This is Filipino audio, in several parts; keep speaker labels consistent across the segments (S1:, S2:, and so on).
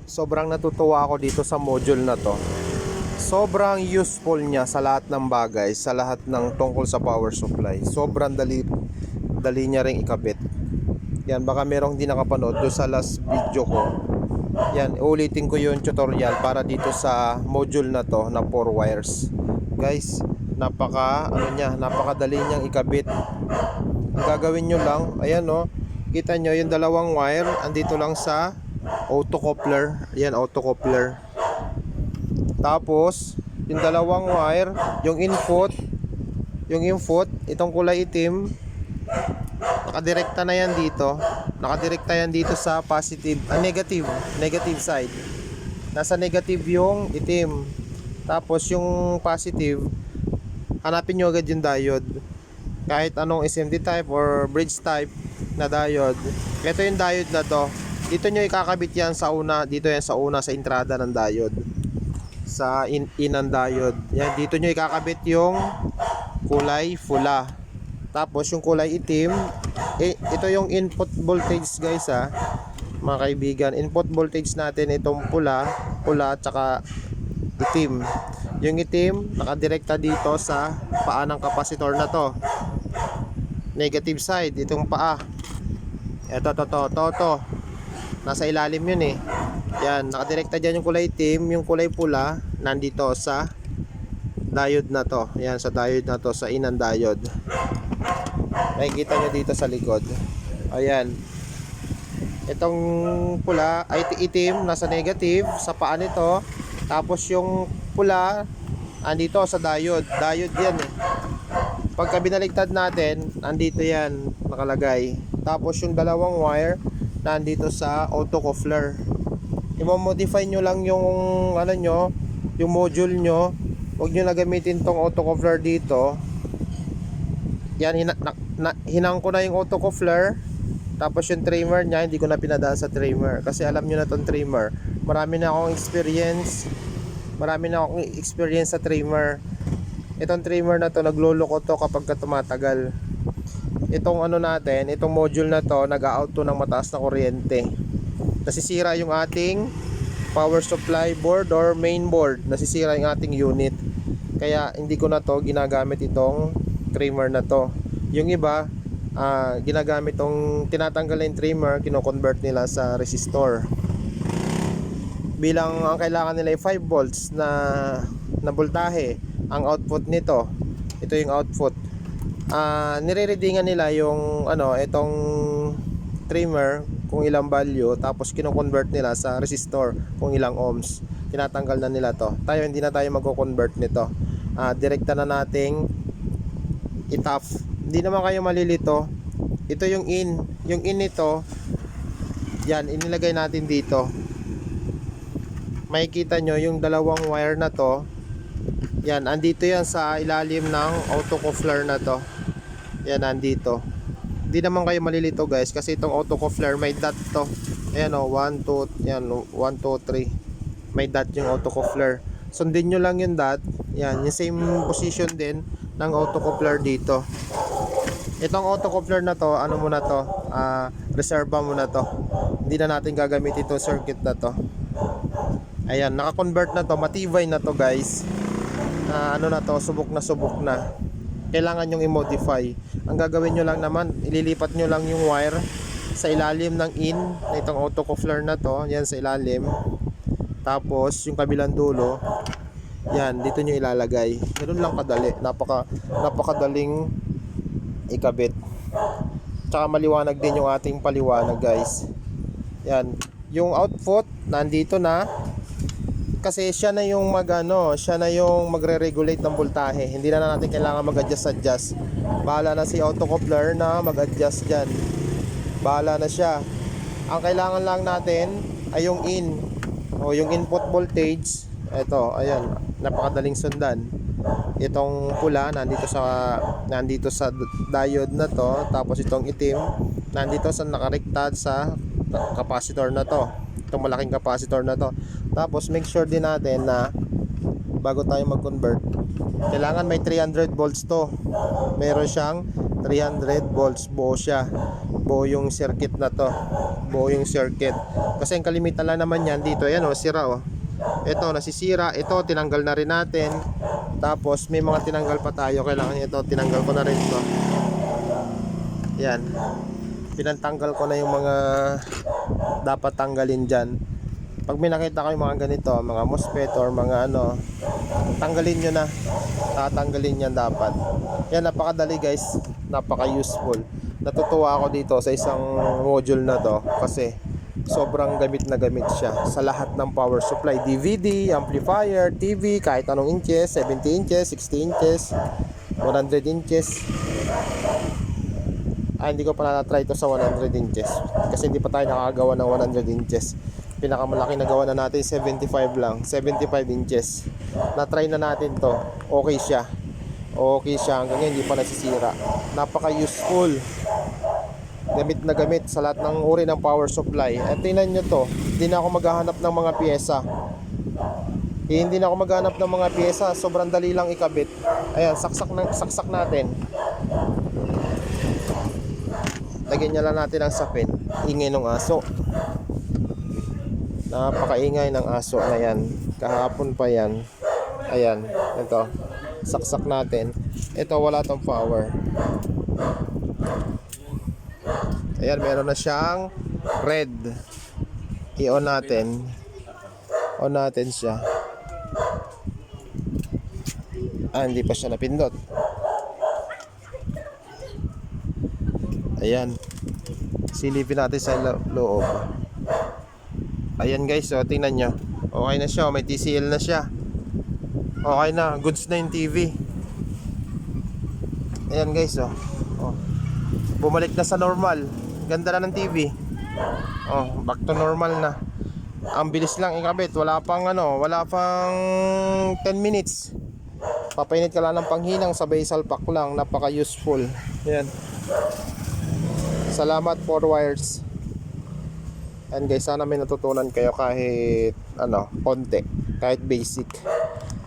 S1: Sobrang natutuwa ako dito sa module na to. Sobrang useful niya sa lahat ng bagay, sa lahat ng tungkol sa power supply. Sobrang dali niya ring ikabit. Yan, baka merong hindi nakapanood do sa last video ko. Yan, ulitin ko yung tutorial para dito sa module na to na 4 wires. Guys, napakadali niyang ikabit. Ang gagawin nyo lang, ayan o, kita nyo yung dalawang wire andito lang sa auto coupler. Ayan, auto coupler. Tapos yung dalawang wire, yung input, itong kulay itim, nakadirekta na yan dito. Nakadirekta yan dito sa positive, negative side. Nasa negative yung itim. Tapos yung positive, hanapin nyo agad yung diode. Kahit anong SMD type or bridge type na diode. Ito yung diode na to. Dito nyo ikakabit yan sa una. Dito yan sa una, sa entrada ng diode. Sa in ng diode. Yan, dito nyo ikakabit yung kulay pula. Tapos yung kulay itim, ito yung input voltage guys mga kaibigan. Input voltage natin itong pula at saka itim. Yung itim nakadirekta dito sa paa ng kapasitor na to. Negative side, itong paa. Ito, to. Nasa ilalim yun Yan, nakadirekta dyan yung kulay itim, yung kulay pula nandito sa diode na to. Yan, sa diode na to, sa inang diode. Makikita nyo dito sa likod. Ayan. Itong pula ay itim, nasa negative sa paa nito. Tapos yung pula andito sa diode. Diode yan Pagka binaligtad natin, andito yan nakalagay. Tapos yung dalawang wire nandito sa auto coupler. I-modify nyo lang yung yung module nyo. Huwag nyo na gamitin tong auto coupler dito. Yan, hinang ko na yung auto coupler. Tapos yung trimmer nya, hindi ko na pinadaan sa trimmer. Kasi alam nyo na tong trimmer. Marami na akong experience sa trimmer. Itong trimmer na to, nagluloko to kapag tumatagal. Itong itong module na to, nag-auto ng mataas na kuryente. Nasisira yung ating power supply board or main board. Nasisira yung ating unit. Kaya hindi ko na to ginagamit itong trimmer na to. Yung iba, ginagamit tong tinatanggal yung trimmer, kino-convert nila sa resistor. Bilang ang kailangan nila ay 5 volts na voltahe ang output nito. Ito yung output. Nire-readingan nila yung itong trimmer kung ilang value, tapos kino-convert nila sa resistor kung ilang ohms. Tinatanggal na nila to. Tayo hindi na tayo magko-convert nito. Direkta na nating itap. Hindi naman kayo malilito. Ito yung in. Yung in nito, yan, inilagay natin dito. Makikita nyo yung dalawang wire na to. Yan, andito yan sa ilalim ng auto coupler na to. Yan, andito. Hindi naman kayo malilito guys, kasi itong auto coupler may dot to. Ayan 1, 2, yan 1, 2, 3. May dot yung auto coupler. Sundin nyo lang yung dot. Yan, yung same position din ng auto coupler dito. Itong auto coupler na to, reserva mo na to. Hindi na natin gagamitin itong circuit na to. Ayan, naka-convert na to, matibay na to guys. Subok na. Kailangan nyong i-modify. Ang gagawin nyo lang naman, ililipat nyo lang yung wire sa ilalim ng in na itong auto coupler na to. Yan, sa ilalim. Tapos yung kabilang dulo, yan, dito nyo ilalagay. Ganun lang kadali. Napakadaling ikabit. Tsaka maliwanag din yung ating paliwanag guys. Yan, yung output nandito na. Kasi siya na yung magre-regulate ng voltahe. Hindi na natin kailangan mag-adjust. Bahala na si auto coupler na mag-adjust dyan. Bahala na siya. Ang kailangan lang natin ay yung in o yung input voltage. Ito, ayan, napakadaling sundan. Itong pula nandito sa diode na to, tapos itong itim nandito sa nakariktad sa capacitor na to. Itong malaking capacitor na to. Tapos make sure din natin na bago tayo mag-convert, kailangan may 300 volts to. Meron siyang 300 volts, buo siya. buo yung circuit na to. Buo yung circuit. Kasi ang kalimitan lang naman yan dito, ayan o, sira o. Ito nasisira, ito tinanggal na rin natin. Tapos may mga tinanggal pa tayo, kailangan ito tinanggal ko na rin to. Yan. Pinantanggal ko na yung mga dapat tanggalin dyan. Pag may nakita kayo mga ganito, mga MOSFET or mga ano, tanggalin nyo na. Tatanggalin yan dapat. Yan, napakadali guys, napaka useful. Natutuwa ako dito sa isang module na to kasi sobrang gamit na gamit siya sa lahat ng power supply, DVD, amplifier, TV, kahit anong inches, 70 inches, 60 inches, 100 inches. Hindi ko pa na-try ito sa 100 inches kasi hindi pa tayo nakagawa ng 100 inches. Pinakamalaki na gawa na natin 75 lang, 75 inches. Na-try na natin to, okay siya. Okay siya, hanggang ngayon hindi pa nasisira. Napaka-useful. Gamit na gamit sa lahat ng uri ng power supply. At tingnan nyo to, hindi na ako maghahanap ng mga pyesa. Hindi na ako maghanap ng mga pyesa, sobrang dali lang ikabit. Ayan, saksak natin. Lagyan niya lang natin ang sapin. Ingay ng aso. Napakaingay ng aso na yan. Kahapon pa yan. Ayan, ito. Saksak natin. Ito, wala tong power. Ayan, meron na siyang red. I-on natin. On natin siya. Hindi pa siya napindot. Ayan. Silipin natin sa loob. Ayan guys, so tingnan nyo. Okay na siya, may TCL na siya. Okay na, goods na yung TV. Ayan guys, oh. Bumalik na sa normal. Ganda na ng TV. Back to normal na. Ang bilis lang ikabit, wala pang 10 minutes. Papainit ka lang ng panghinang, sabay salpak lang. Napaka useful. Ayan. Salamat for wires. And guys, sana may natutunan kayo kahit konti, kahit basic.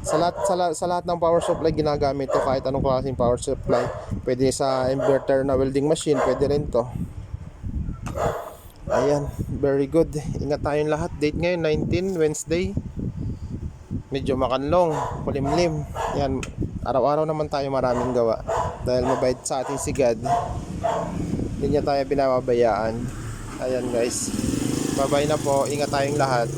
S1: Sa lahat ng power supply ginagamit to, kahit anong klaseng power supply. Pwede sa inverter na welding machine, pwede rin to. Ayan, very good. Ingat tayong lahat. Date ngayon 19 Wednesday. Medyo makanlong, kulimlim. Yan, araw-araw naman tayo maraming gawa dahil mabait sa ating si God. Hindi niya tayo pinababayaan. Ayan guys, bye bye na po. Ingat tayong lahat.